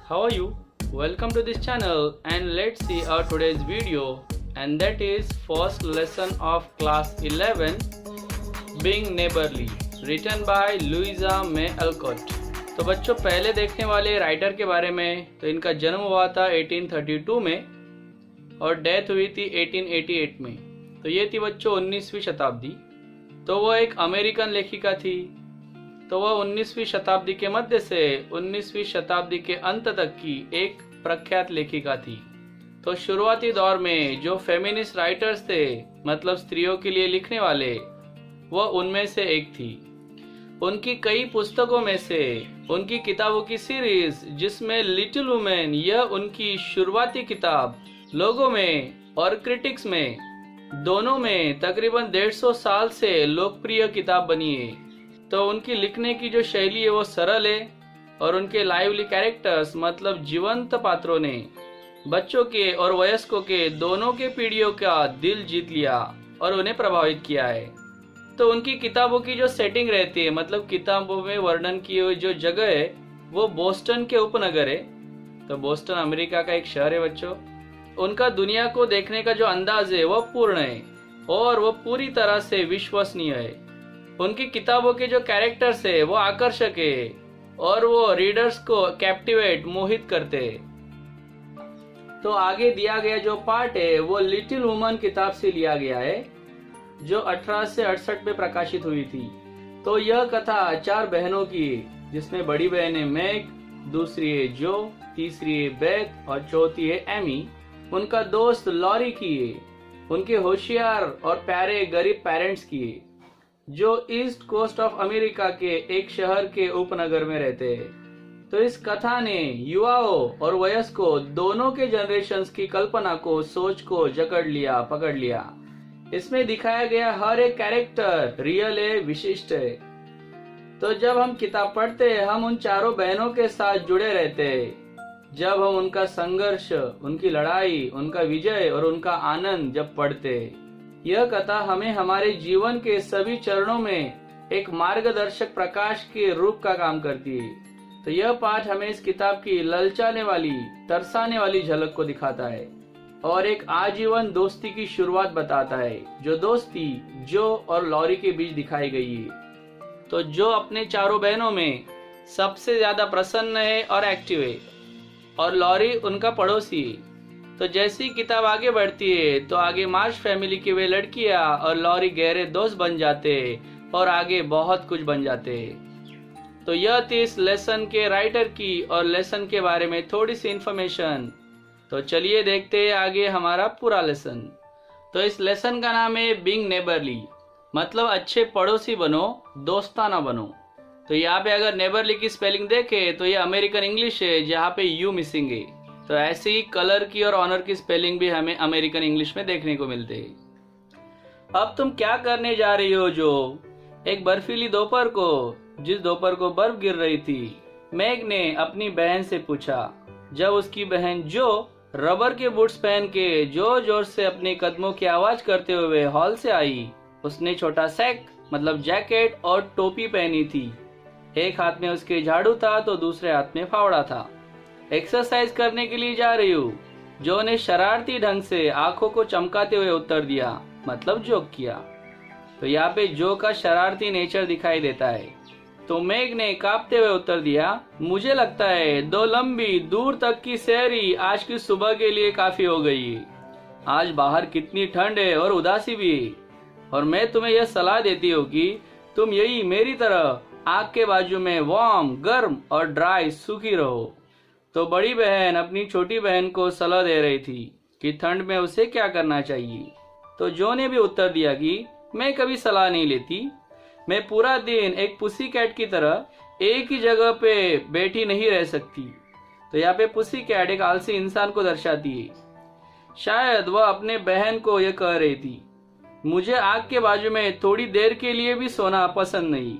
how are you? Welcome to this channel and let's see our today's video, and that is first lesson of class 11 Being Neighborly written by Louisa May Alcott। तो बच्चों पहले देखने वाले writer के बारे में, तो इनका जन्म हुआ था 1832 में और डेथ हुई थी 1888 में। तो ये थी बच्चों 19वीं शताब्दी। तो वह एक अमेरिकन लेखिका थी। तो वह 19वीं शताब्दी के मध्य से 19वीं शताब्दी के अंत तक की एक प्रख्यात लेखिका थी। तो शुरुआती दौर में जो फेमिनिस्ट राइटर्स थे, मतलब स्त्रियों के लिए लिखने वाले, वह उनमें से एक थी। उनकी कई पुस्तकों में से उनकी किताबों की सीरीज, जिसमें लिटिल वुमेन यह उनकी शुरुआती किताब, लोगों में और क्रिटिक्स में दोनों में तकरीबन 150 साल से लोकप्रिय किताब बनी है। तो उनकी लिखने की जो शैली है वो सरल है और उनके लाइवली कैरेक्टर्स, मतलब जीवंत पात्रों ने बच्चों के और वयस्कों के दोनों के पीढ़ियों का दिल जीत लिया और उन्हें प्रभावित किया है। तो उनकी किताबों की जो सेटिंग रहती है, मतलब किताबों में वर्णन की हुई जो जगह है वो बोस्टन के उपनगर है। तो बोस्टन अमेरिका का एक शहर है बच्चों। उनका दुनिया को देखने का जो अंदाज है वह पूर्ण है और वह पूरी तरह से विश्वसनीय है। उनकी किताबों के जो कैरेक्टर्स है वो आकर्षक है और वो रीडर्स को कैप्टिवेट, मोहित करते हैं। तो आगे दिया गया जो पार्ट है वो लिटिल वुमन किताब से लिया गया है, जो 1868 में प्रकाशित हुई थी। तो यह कथा 4 बहनों की है, जिसमें बड़ी बहन है मैग, दूसरी है जो, तीसरी है बेथ और चौथी है एमी। उनका दोस्त लॉरी की है, उनके होशियार और प्यारे गरीब पेरेंट्स की है, जो ईस्ट कोस्ट ऑफ अमेरिका के एक शहर के उपनगर में रहते हैं। तो इस कथा ने युवाओं और वयस्कों दोनों के जनरेशंस की कल्पना को, सोच को जकड़ लिया, पकड़ लिया। इसमें दिखाया गया हर एक कैरेक्टर रियल है, विशिष्ट है। तो जब हम किताब पढ़ते हैं, हम उन चारों बहनों के साथ जुड़े रहते हैं। जब हम उनका संघर्ष, उनकी लड़ाई, उनका विजय और उनका आनंद जब पढ़ते हैं, यह कथा हमें हमारे जीवन के सभी चरणों में एक मार्गदर्शक प्रकाश के रूप का काम करती है। तो यह पाठ हमें इस किताब की ललचाने वाली, तरसाने वाली झलक को दिखाता है और एक आजीवन दोस्ती की शुरुआत बताता है, जो दोस्ती जो और लॉरी के बीच दिखाई गई है। तो जो अपने चारों बहनों में सबसे ज्यादा प्रसन्न है और एक्टिव है, और लॉरी उनका पड़ोसी है। तो जैसी किताब आगे बढ़ती है तो आगे मार्श फैमिली की वे लड़कियां और लॉरी गहरे दोस्त बन जाते हैं और आगे बहुत कुछ बन जाते हैं। तो यह थी इस लेसन के राइटर की और लेसन के बारे में थोड़ी सी इंफॉर्मेशन। तो चलिए देखते हैं आगे हमारा पूरा लेसन। तो इस लेसन का नाम है बीइंग नेबरली, मतलब अच्छे पड़ोसी बनो, दोस्ताना बनो। तो यहाँ पे अगर नेबरली की स्पेलिंग देखे तो ये अमेरिकन इंग्लिश है, जहाँ पे यू मिसिंग है। तो ऐसे ही कलर की और ऑनर की स्पेलिंग भी हमें अमेरिकन इंग्लिश में देखने को मिलते हैं। अब तुम क्या करने जा रही हो जो? एक बर्फीली दोपहर को, जिस दोपहर को बर्फ गिर रही थी, मैग ने अपनी बहन से पूछा। जब उसकी बहन जो रबर के बूट्स पहन के जोर जोर से अपने कदमों की आवाज करते हुए हॉल से आई। उसने छोटा सैक, मतलब जैकेट और टोपी पहनी थी। एक हाथ में उसके झाड़ू था तो दूसरे हाथ में फावड़ा था। एक्सरसाइज करने के लिए जा रही हूँ, जो ने शरारती ढंग से आंखों को चमकाते हुए उत्तर दिया, मतलब जोक किया। तो यहाँ पे जो का शरारती नेचर दिखाई देता है। तो मैग ने कांपते हुए उत्तर दिया, मुझे लगता है 2 लंबी दूर तक की सैरी आज की सुबह के लिए काफी हो गई है। आज बाहर कितनी ठंड है और उदासी भी है, और मैं तुम्हें यह सलाह देती हूँ कि तुम यही मेरी तरह आग के बाजू में वार्म, गर्म और ड्राई सूखी रहो। तो बड़ी बहन अपनी छोटी बहन को सलाह दे रही थी कि ठंड में उसे क्या करना चाहिए। तो जो ने भी उत्तर दिया कि मैं कभी सलाह नहीं लेती, मैं पूरा दिन एक पुसी कैट की तरह एक ही जगह पे बैठी नहीं रह सकती। तो यहाँ पे पुसी कैट एक आलसी इंसान को दर्शाती है। शायद वह अपने बहन को यह कह रही थी, मुझे आग के बाजू में थोड़ी देर के लिए भी सोना पसंद नहीं।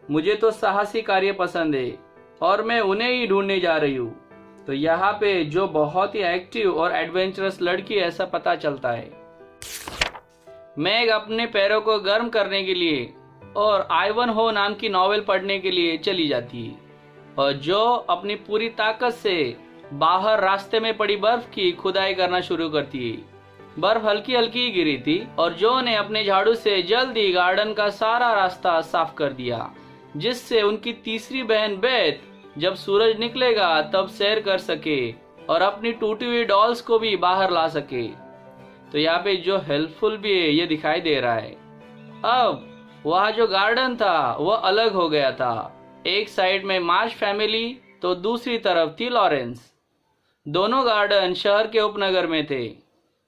मुझे तो साहसी कार्य पसंद है और मैं उन्हें ही ढूंढने जा रही हूँ। तो यहाँ पे जो बहुत ही एक्टिव और एडवेंचरस लड़की, ऐसा पता चलता है। मैग अपने पैरों को गर्म करने के लिए और आइवन हो नाम की नॉवेल पढ़ने के लिए चली जाती है, और जो अपनी पूरी ताकत से बाहर रास्ते में पड़ी बर्फ की खुदाई करना शुरू करती। बर्फ हल्की हल्की गिरी थी और जो ने अपने झाड़ू से जल्दी गार्डन का सारा रास्ता साफ कर दिया, जिससे उनकी तीसरी बहन बेथ जब सूरज निकलेगा तब सैर कर सके और अपनी टूटी हुई डॉल्स को भी बाहर ला सके। तो यहाँ पे जो हेल्पफुल भी है ये दिखाई दे रहा है। अब वहाँ जो गार्डन था वह अलग हो गया था। एक साइड में मार्श फैमिली तो दूसरी तरफ थी लॉरेंस। दोनों गार्डन शहर के उपनगर में थे,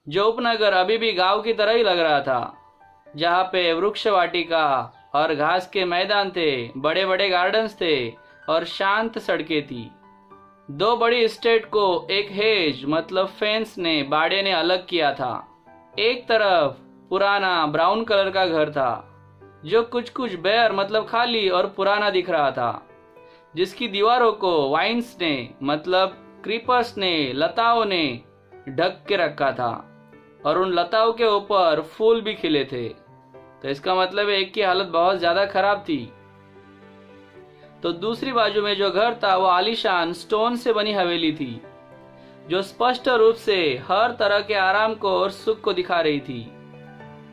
जो उपनगर अभी भी गांव की तरह ही लग रहा था, जहाँ पे वृक्ष वाटिका और घास के मैदान थे, बड़े बड़े गार्डन्स थे और शांत सड़कें थी। दो बड़ी एस्टेट को एक हेज मतलब फेंस ने बाड़े ने अलग किया था। एक तरफ पुराना ब्राउन कलर का घर था जो कुछ बेयर मतलब खाली और पुराना दिख रहा था, जिसकी दीवारों को वाइन्स ने मतलब क्रीपर्स ने लताओं ने ढक के रखा था और उन लताओं के ऊपर फूल भी खिले थे। तो इसका मतलब एक की हालत बहुत ज्यादा खराब थी। तो दूसरी बाजू में जो घर था वो आलीशान स्टोन से बनी हवेली थी, जो स्पष्ट रूप से हर तरह के आराम को और सुख को दिखा रही थी।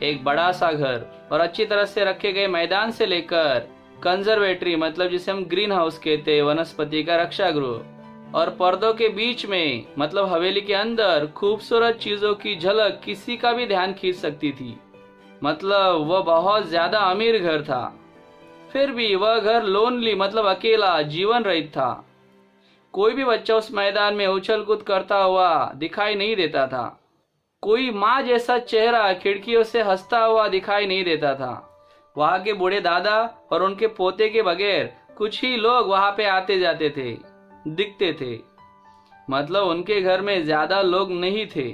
एक बड़ा सा घर और अच्छी तरह से रखे गए मैदान से लेकर कंजर्वेटरी मतलब जिसे हम ग्रीन हाउस कहते हैं, वनस्पति का रक्षा गृह, और पर्दों के बीच में मतलब हवेली के अंदर खूबसूरत चीजों की झलक किसी का भी ध्यान खींच सकती थी। मतलब वह बहुत ज्यादा अमीर घर था। फिर भी वह घर लोनली मतलब अकेला जीवन रहित था। कोई भी बच्चा उस मैदान में उछल कूद करता हुआ दिखाई नहीं देता था। कोई माँ जैसा चेहरा खिड़कियों से हंसता हुआ दिखाई नहीं देता था। वहाँ के बूढ़े दादा और उनके पोते के बगैर कुछ ही लोग वहाँ पे आते जाते थे, दिखते थे। मतलब उनके घर में ज्यादा लोग नहीं थे।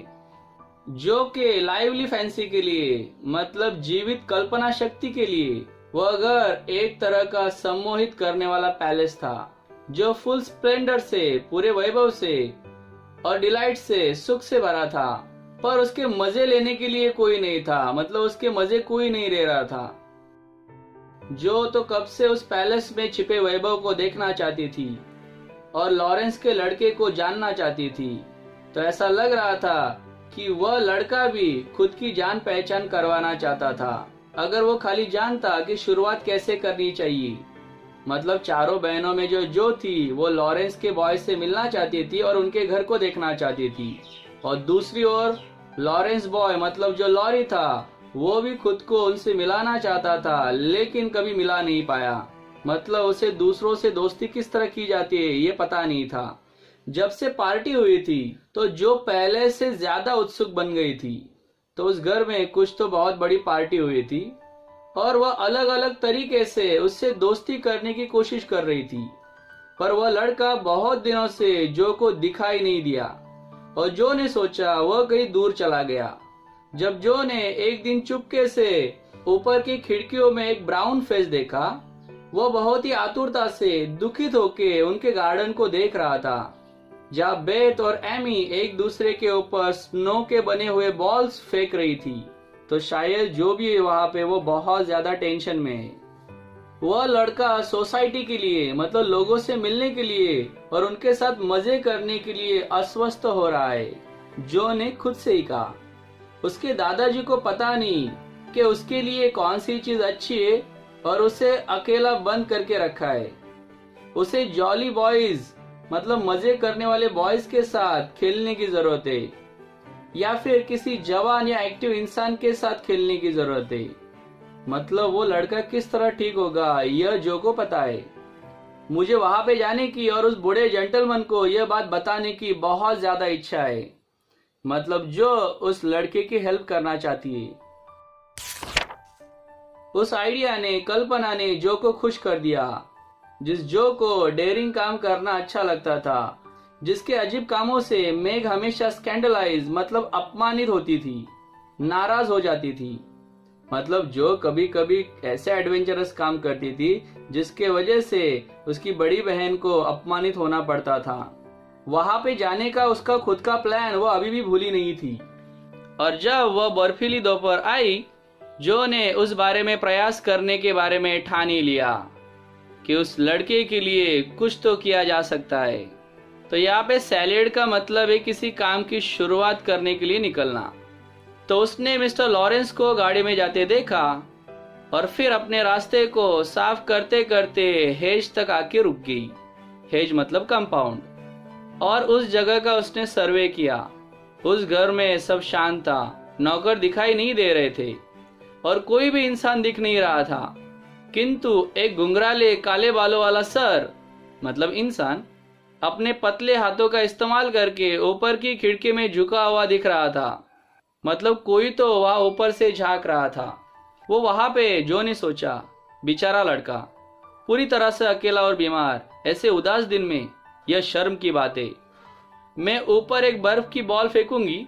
जो के लाइवली फैंसी के लिए मतलब जीवित कल्पना शक्ति के लिए वह घर एक तरह का सम्मोहित करने वाला पैलेस था, जो फुल स्प्लेंडर से, पूरे वैभव से और डिलाइट से, सुख से भरा था। पर उसके मजे लेने के लिए कोई नहीं था, मतलब उसके मजे कोई नहीं ले रहा था। जो तो कब से उस पैलेस में छिपे वैभव को देखना चाहती थी और लॉरेंस के लड़के को जानना चाहती थी। तो ऐसा लग रहा था कि वह लड़का भी खुद की जान पहचान करवाना चाहता था, अगर वो खाली जानता कि शुरुआत कैसे करनी चाहिए। मतलब चारों बहनों में जो थी वो लॉरेंस के बॉय से मिलना चाहती थी और उनके घर को देखना चाहती थी, और दूसरी ओर लॉरेंस बॉय मतलब जो लॉरी था वो भी खुद को उनसे मिलाना चाहता था, लेकिन कभी मिला नहीं पाया। मतलब उसे दूसरों से दोस्ती किस तरह की जाती है ये पता नहीं था। जब से पार्टी हुई थी तो जो पहले से ज्यादा उत्सुक बन गई थी। तो उस घर में कुछ तो बहुत बड़ी पार्टी हुई थी और वह अलग अलग तरीके से उससे दोस्ती करने की कोशिश कर रही थी, पर वह लड़का बहुत दिनों से जो को दिखाई नहीं दिया और जो ने सोचा वह कहीं दूर चला गया। जब जो ने एक दिन चुपके से ऊपर की खिड़कियों में एक ब्राउन फेस देखा, वह बहुत ही आतुरता से दुखित होके उनके गार्डन को देख रहा था, जहाँ बेथ और एमी एक दूसरे के ऊपर स्नो के बने हुए बॉल्स फेंक रही थी। तो शायद जो भी है वहां पे वो बहुत ज्यादा टेंशन में है। वह लड़का सोसाइटी के लिए मतलब लोगों से मिलने के लिए और उनके साथ मजे करने के लिए अस्वस्थ हो रहा है। जो ने खुद से ही कहा। उसके दादाजी को पता नहीं कि उसके लिए कौन सी चीज अच्छी है और उसे अकेला बंद करके रखा है। उसे जॉली बॉयज मतलब मजे करने वाले बॉयज के साथ खेलने की जरूरत है, या फिर किसी जवान या एक्टिव इंसान के साथ खेलने की जरूरत है। मतलब वो लड़का किस तरह ठीक होगा यह जो को पता है। मुझे वहां पे जाने की और उस बूढ़े जेंटलमैन को यह बात बताने की बहुत ज्यादा इच्छा है। मतलब जो उस लड़के की हेल्प करना चाहती है। उस आइडिया ने, कल्पना ने जो को खुश कर दिया। जिस जो को डेयरिंग काम करना अच्छा लगता था, जिसके अजीब कामों से मेघ हमेशा स्कैंडलाइज मतलब अपमानित होती थी, नाराज हो जाती थी। मतलब जो कभी कभी ऐसे एडवेंचरस काम करती थी जिसके वजह से उसकी बड़ी बहन को अपमानित होना पड़ता था। वहां पे जाने का उसका खुद का प्लान वो अभी भी भूली नहीं थी। और जब वह बर्फीली दोपहर आई, जो ने उस बारे में प्रयास करने के बारे में ठान ही लिया कि उस लड़के के लिए कुछ तो किया जा सकता है। तो यहाँ पे सैलेड का मतलब है किसी काम की शुरुआत करने के लिए निकलना। तो उसने मिस्टर लॉरेंस को गाड़ी में जाते देखा और फिर अपने रास्ते को साफ करते करते हेज तक आके रुक गई। हेज मतलब कंपाउंड। और उस जगह का उसने सर्वे किया। उस घर में सब शांत था, नौकर दिखाई नहीं दे रहे थे और कोई भी इंसान दिख नहीं रहा था, किंतु एक घुंघराले काले बालों वाला सर मतलब इंसान अपने पतले हाथों का इस्तेमाल करके ऊपर की खिड़की में झुका हुआ दिख रहा था। मतलब कोई तो वहां ऊपर से झांक रहा था। वो वहां पे जो ने सोचा, बेचारा लड़का पूरी तरह से अकेला और बीमार, ऐसे उदास दिन में यह शर्म की बात है। मैं ऊपर एक बर्फ की बॉल फेंकूंगी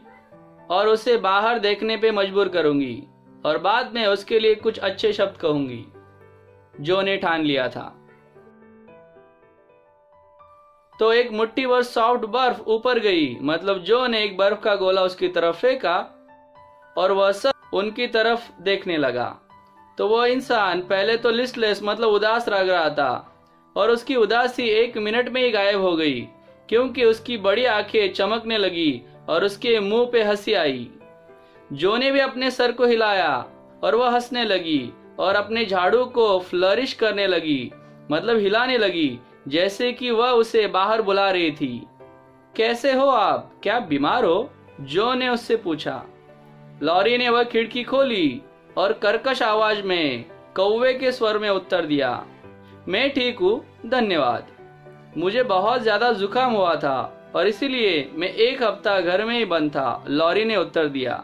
और उसे बाहर देखने पे मजबूर करूंगी और बाद में उसके लिए कुछ अच्छे शब्द कहूंगी। जो ने ठान लिया था। तो एक मुट्ठी भर सॉफ्ट बर्फ ऊपर गई। मतलब जो ने एक बर्फ का गोला उसकी तरफ फेंका और वह सब उनकी तरफ देखने लगा। तो वह इंसान पहले तो लिस्टलेस मतलब उदास लग रहा था और उसकी उदासी 1 मिनट में ही गायब हो गई, क्योंकि उसकी बड़ी आंखें चमकने लगी और उसके मुंह पे हंसी आई। जो ने भी अपने सर को हिलाया और वह हंसने लगी और अपने झाड़ू को फ्लरिश करने लगी, मतलब हिलाने लगी, जैसे कि वह उसे बाहर बुला रही थी। कैसे हो आप, क्या बीमार हो? जो ने उससे पूछा। लॉरी ने वह खिड़की खोली और कर्कश आवाज में कौवे के स्वर में उत्तर दिया, मैं ठीक हूँ, धन्यवाद। मुझे बहुत ज्यादा जुकाम हुआ था और इसीलिए मैं 1 हफ्ता घर में ही बंद था, लॉरी ने उत्तर दिया।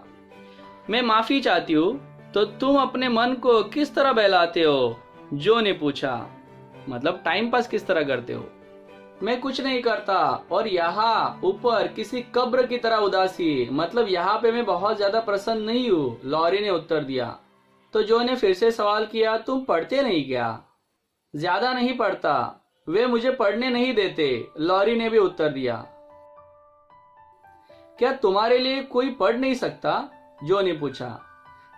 मैं माफी चाहती हूँ, तो तुम अपने मन को किस तरह बहलाते हो? जो ने पूछा। मतलब टाइम पास किस तरह करते हो? मैं कुछ नहीं करता और यहाँ ऊपर किसी कब्र की तरह उदासी है, मतलब यहाँ पे मैं बहुत ज्यादा प्रसन्न नहीं हूँ, लॉरी ने उत्तर दिया। तो जो ने फिर से सवाल किया, तुम पढ़ते नहीं क्या? ज्यादा नहीं पढ़ता, वे मुझे पढ़ने नहीं देते, लॉरी ने भी उत्तर दिया। क्या तुम्हारे लिए कोई पढ़ नहीं सकता? जो ने पूछा।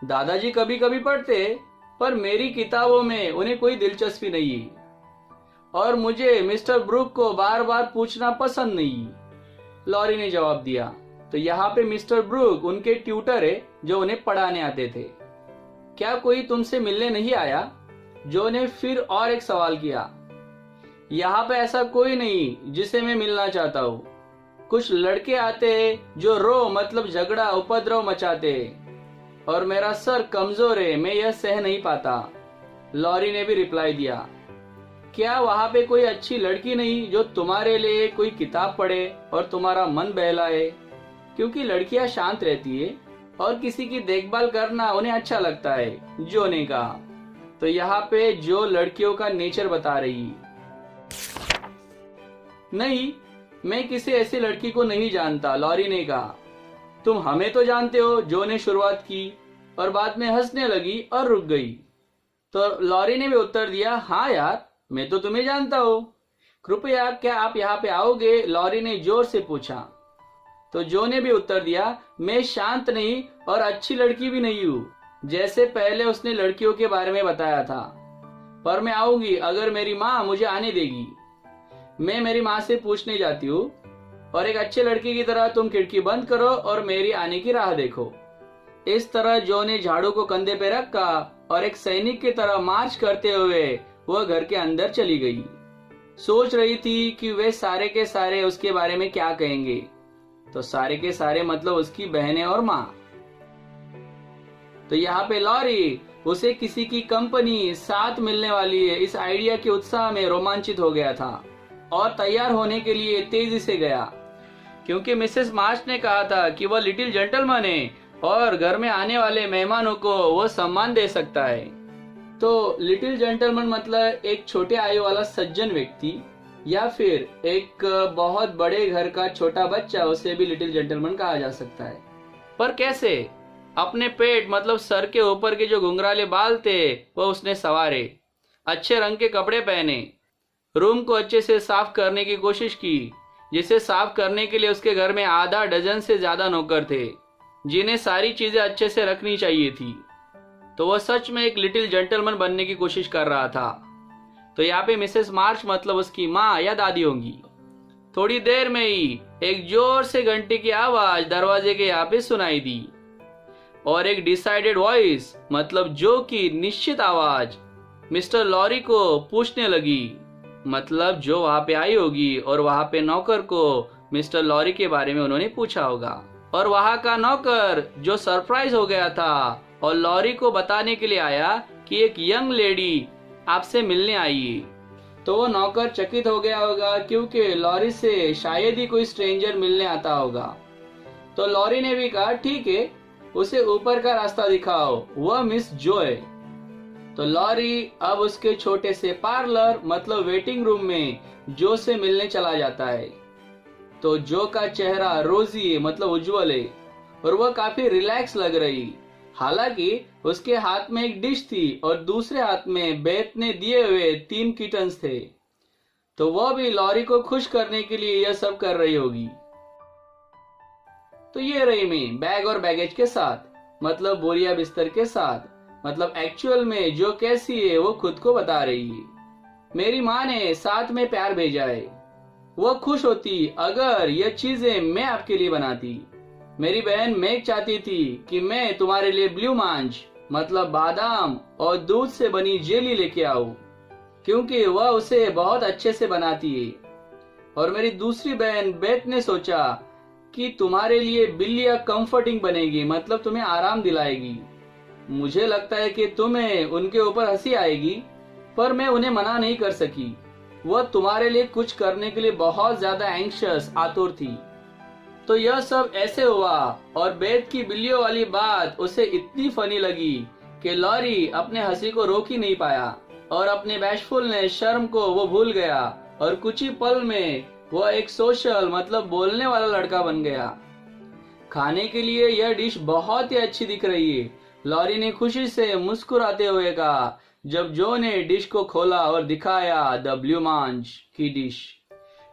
दादाजी कभी कभी पढ़ते, पर मेरी किताबों में उन्हें कोई दिलचस्पी नहीं और मुझे मिस्टर ब्रूक को बार बार पूछना पसंद नहीं, लॉरी ने जवाब दिया। तो यहाँ पे मिस्टर ब्रूक उनके ट्यूटर है जो उन्हें पढ़ाने आते थे। क्या कोई तुमसे मिलने नहीं आया? जो ने फिर और एक सवाल किया। यहाँ पे ऐसा कोई नहीं जिसे मैं मिलना चाहता हूँ। कुछ लड़के आते हैं जो रो मतलब झगड़ा उपद्रव मचाते हैं और मेरा सर कमजोर है, मैं यह सह नहीं पाता, लॉरी ने भी रिप्लाई दिया। क्या वहाँ पे कोई अच्छी लड़की नहीं जो तुम्हारे लिए कोई किताब पढ़े और तुम्हारा मन बहलाए? क्योंकि लड़कियां शांत रहती है और किसी की देखभाल करना उन्हें अच्छा लगता है, जो ने कहा। तो यहाँ पे जो लड़कियों का नेचर बता रही। नहीं, मैं किसी ऐसी लड़की को नहीं जानता, लॉरी ने कहा। तुम हमें तो जानते हो, जो ने शुरुआत की और बाद में हंसने लगी और रुक गई। तो लॉरी ने भी उत्तर दिया, हाँ यार, मैं तो तुम्हें जानता हूँ, कृपया क्या आप यहाँ पे आओगे? लॉरी ने जोर से पूछा। तो जो ने भी उत्तर दिया, मैं शांत नहीं और अच्छी लड़की भी नहीं हूँ, जैसे पहले उसने लड़कियों के बारे में बताया था, पर मैं आऊंगी अगर मेरी माँ मुझे आने देगी। मैं मेरी माँ से पूछने जाती हूँ और एक अच्छे लड़की की तरह तुम खिड़की बंद करो और मेरी आने की राह देखो। इस तरह जो ने झाड़ू को कंधे पे रखा और एक सैनिक की तरह मार्च करते हुए वह घर के अंदर चली गई। सोच रही थी कि वे सारे के सारे उसके बारे में क्या कहेंगे। तो सारे के सारे मतलब उसकी बहनें और माँ। तो यहाँ पे लॉरी उसे किसी की कंपनी साथ मिलने वाली है, इस आइडिया के उत्साह में रोमांचित हो गया था और तैयार होने के लिए तेजी से गया, क्योंकि मिसेस मार्च ने कहा था कि वह लिटिल जेंटलमैन है और घर में आने वाले मेहमानों को वह सम्मान दे सकता है। तो लिटिल जेंटलमैन मतलब एक छोटे आयु वाला सज्जन व्यक्ति या फिर एक बहुत बड़े घर का छोटा बच्चा, उसे भी लिटिल जेंटलमैन कहा जा सकता है। पर कैसे? अपने पेट मतलब सर के ऊपर के जो घुंघराले बाल थे वह उसने संवारे, अच्छे रंग के कपड़े पहने, रूम को अच्छे से साफ करने की कोशिश की, जिसे साफ करने के लिए उसके घर में आधा डजन से ज्यादा नौकर थे जिन्हें सारी चीजें अच्छे से रखनी चाहिए थी। तो वह सच में एक लिटिल जेंटलमैन बनने की कोशिश कर रहा था। तो यहाँ पे मिसेस मार्च मतलब उसकी माँ या दादी होंगी। थोड़ी देर में ही एक जोर से घंटे की आवाज दरवाजे के यहाँ पे सुनाई दी और एक डिसाइडेड वॉइस मतलब जो कि निश्चित आवाज मिस्टर लॉरी को पूछने लगी। मतलब जो वहां पे आई होगी और वहां पे नौकर को मिस्टर लॉरी के बारे में उन्होंने पूछा होगा और वहां का नौकर जो सरप्राइज हो गया था और लॉरी को बताने के लिए आया कि एक यंग लेडी आपसे मिलने आई है। तो वो नौकर चकित हो गया होगा क्योंकि लॉरी से शायद ही कोई स्ट्रेंजर मिलने आता होगा। तो लॉरी ने भी कहा ठीक है, उसे ऊपर का रास्ता दिखाओ, वह मिस जो है। तो लॉरी अब उसके छोटे से पार्लर मतलब वेटिंग रूम में जो से मिलने चला जाता है। तो जो का चेहरा रोजी है मतलब उज्जवल है और वह काफी रिलैक्स लग रही। हालांकि उसके हाथ में एक डिश थी और दूसरे हाथ में बेथ ने दिए हुए 3 किटन्स थे। तो वह भी लॉरी को खुश करने के लिए यह सब कर रही होगी। तो ये रही मैं बैग और बैगेज के साथ मतलब बोरिया बिस्तर के साथ। मतलब एक्चुअल में जो कैसी है वो खुद को बता रही है। मेरी माँ ने साथ में प्यार भेजा है। वह खुश होती अगर यह चीजें मैं आपके लिए बनाती। मेरी बहन मेघ चाहती थी कि मैं तुम्हारे लिए ब्लू मांच मतलब बादाम और दूध से बनी जेली लेके आऊं क्योंकि वह उसे बहुत अच्छे से बनाती है। और मेरी दूसरी बहन बेथ ने सोचा कि तुम्हारे लिए बिल्लियां कंफर्टिंग बनेगी मतलब तुम्हें आराम दिलाएगी। मुझे लगता है कि तुम्हें उनके ऊपर हंसी आएगी पर मैं उन्हें मना नहीं कर सकी। वह तुम्हारे लिए कुछ करने के लिए बहुत ज्यादा एंग्शियस आतुर थी। तो यह सब ऐसे हुआ और बेथ की बिल्लियों वाली बात उसे इतनी फनी लगी कि लॉरी अपने हंसी को रोक ही नहीं पाया और अपने बैशफुलनेस शर्म को वो भूल गया और कुछ ही पल में वह एक सोशल मतलब बोलने वाला लड़का बन गया। खाने के लिए यह डिश बहुत ही अच्छी दिख रही है, लॉरी ने खुशी से मुस्कुराते हुए कहा जब जो ने डिश को खोला और दिखाया द ब्लू मांच की डिश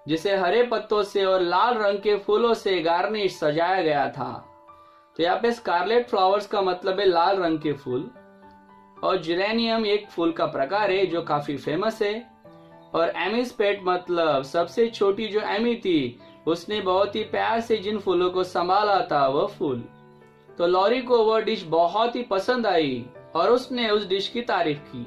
जिसे हरे पत्तों से और लाल रंग के फूलों से गार्निश सजाया गया था। तो यहाँ पे स्कारलेट फ्लावर्स का मतलब है लाल रंग के फूल और जिरेनियम एक फूल का प्रकार है जो काफी फेमस है और एमिस्पेट मतलब सबसे छोटी जो एमी थी उसने बहुत ही प्यार से जिन फूलों को संभाला था वह फूल। तो लॉरी को वह डिश बहुत ही पसंद आई और उसने उस डिश की तारीफ की।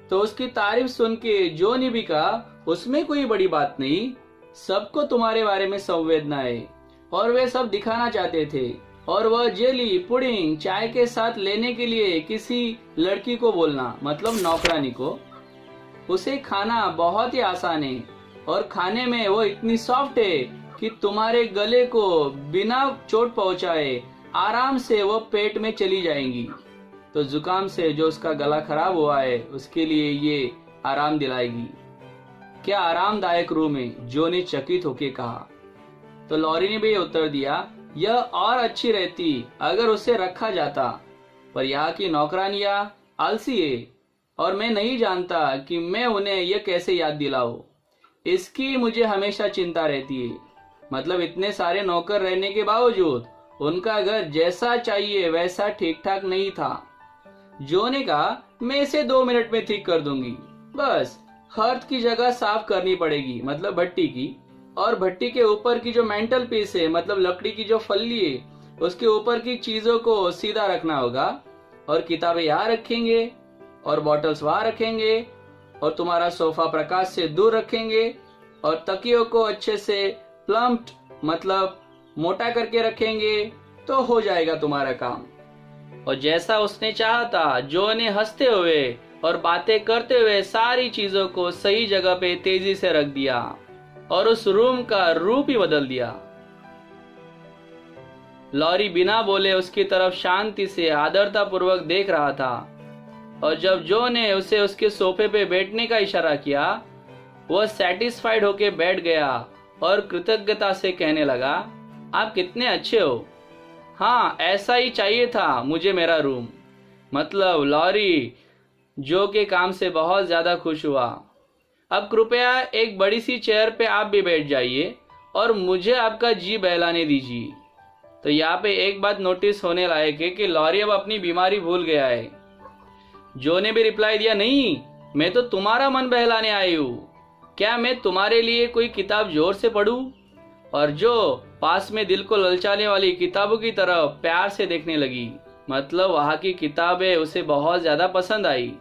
तो उसकी तारीफ सुन के जो ने भी कहा उसमें कोई बड़ी बात नहीं, सबको तुम्हारे बारे में संवेदना है और वे सब दिखाना चाहते थे। और वह जेली पुडिंग चाय के साथ लेने के लिए किसी लड़की को बोलना मतलब नौकरानी को। उसे खाना बहुत ही आसान है और खाने में वो इतनी सॉफ्ट है कि तुम्हारे गले को बिना चोट पहुंचाए आराम से वो पेट में चली जाएंगी। तो जुकाम से जो उसका गला खराब हुआ है उसके लिए ये आराम दिलाएगी। क्या आरामदायक रूम है, जो ने चकित होके कहा। तो लॉरी ने भी उत्तर दिया यह और अच्छी रहती अगर उसे रखा जाता, पर यहाँ की नौकरानियां आलसी है और मैं नहीं जानता कि मैं उन्हें यह कैसे याद दिलाऊं। इसकी मुझे हमेशा चिंता रहती है। मतलब इतने सारे नौकर रहने के बावजूद उनका घर जैसा चाहिए वैसा ठीक ठाक नहीं था। जो ने कहा मैं इसे 2 मिनट में ठीक कर दूंगी, बस हर्थ की जगह साफ करनी पड़ेगी मतलब भट्टी की, और भट्टी के ऊपर की जो मेंटल पीस है मतलब लकड़ी की जो फल्ली है उसके ऊपर की चीजों को सीधा रखना होगा और किताबें यहाँ रखेंगे और बॉटल्स वहां रखेंगे और तुम्हारा सोफा प्रकाश से दूर रखेंगे और तकियों को अच्छे से प्लम्प्ड मतलब मोटा करके रखेंगे, तो हो जाएगा तुम्हारा काम। और जैसा उसने चाहा था जो ने हंसते हुए और बातें करते हुए सारी चीजों को सही जगह पे तेजी से रख दिया और उस रूम का रूप ही बदल दिया। लॉरी बिना बोले उसकी तरफ शांति से आदरता पूर्वक देख रहा था और जब जो ने उसे उसके सोफे पे बैठने का इशारा किया वह सेटिस्फाइड होके बैठ गया और कृतज्ञता से कहने लगा आप कितने अच्छे हो। हाँ ऐसा ही चाहिए था मुझे मेरा रूम। मतलब लॉरी जो के काम से बहुत ज्यादा खुश हुआ। अब कृपया एक बड़ी सी चेयर पे आप भी बैठ जाइए और मुझे आपका जी बहलाने दीजिए। तो यहाँ पे एक बात नोटिस होने लायक है कि लॉरी अब अपनी बीमारी भूल गया है। जो ने भी रिप्लाई दिया नहीं मैं तो तुम्हारा मन बहलाने आई हूँ। क्या मैं तुम्हारे लिए कोई किताब जोर से पढूं? और जो पास में दिल को ललचाने वाली किताबों की तरफ प्यार से देखने लगी। मतलब वहाँ की किताबें उसे बहुत ज्यादा पसंद आई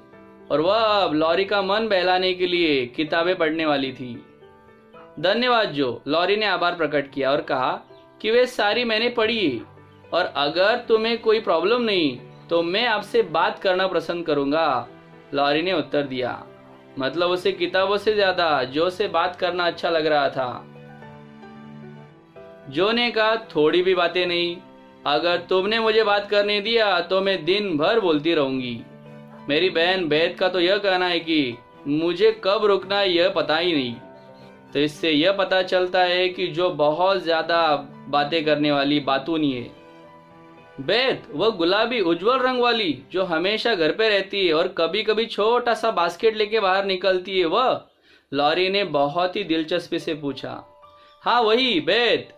और वह अब लॉरी का मन बहलाने के लिए किताबें पढ़ने वाली थी। धन्यवाद जो, लॉरी ने आभार प्रकट किया और कहा कि वे सारी मैंने पढ़ी है और अगर तुम्हें कोई प्रॉब्लम नहीं तो मैं आपसे बात करना पसंद करूंगा। लॉरी ने उत्तर दिया। मतलब उसे किताबों से ज्यादा जो से बात करना अच्छा लग रहा था। जो ने कहा थोड़ी भी बातें नहीं, अगर तुमने मुझे बात करने दिया तो मैं दिन भर बोलती रहूंगी। मेरी बहन बेथ का तो यह कहना है कि मुझे कब रुकना है यह पता ही नहीं। तो इससे यह पता चलता है कि जो बहुत ज्यादा बातें करने वाली बातूनी है। बेथ, वह गुलाबी उज्जवल रंग वाली जो हमेशा घर पे रहती है और कभी कभी छोटा सा बास्केट लेके बाहर निकलती है वह? लॉरी ने बहुत ही दिलचस्पी से पूछा। हाँ वही बेथ,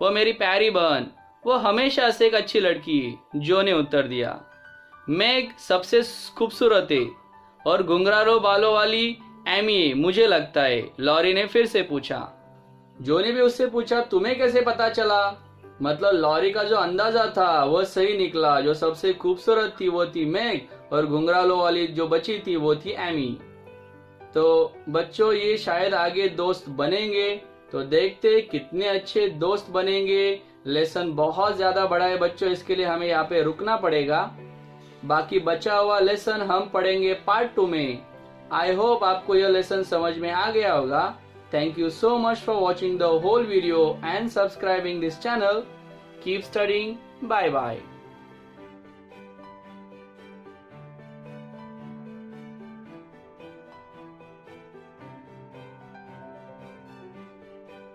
वो मेरी प्यारी बहन, वो हमेशा से एक अच्छी लड़की है, जो ने उत्तर दिया। मैग सबसे खूबसूरत है और घुंघराले बालों वाली एमी है मुझे लगता है, लॉरी ने फिर से पूछा। जो ने भी उससे पूछा तुम्हें कैसे पता चला? मतलब लॉरी का जो अंदाजा था वह सही निकला। जो सबसे खूबसूरत थी वो थी मैग और घुंघरालों वाली जो बची थी वो थी एमी। तो बच्चों ये शायद आगे दोस्त बनेंगे, तो देखते कितने अच्छे दोस्त बनेंगे। लेसन बहुत ज्यादा बड़ा है बच्चों, इसके लिए हमें यहाँ पे रुकना पड़ेगा। बाकी बचा हुआ लेसन हम पढ़ेंगे पार्ट 2 में। आई होप आपको यह लेसन समझ में आ गया होगा। Thank you so much for watching the whole video and subscribing this channel. Keep studying. Bye bye.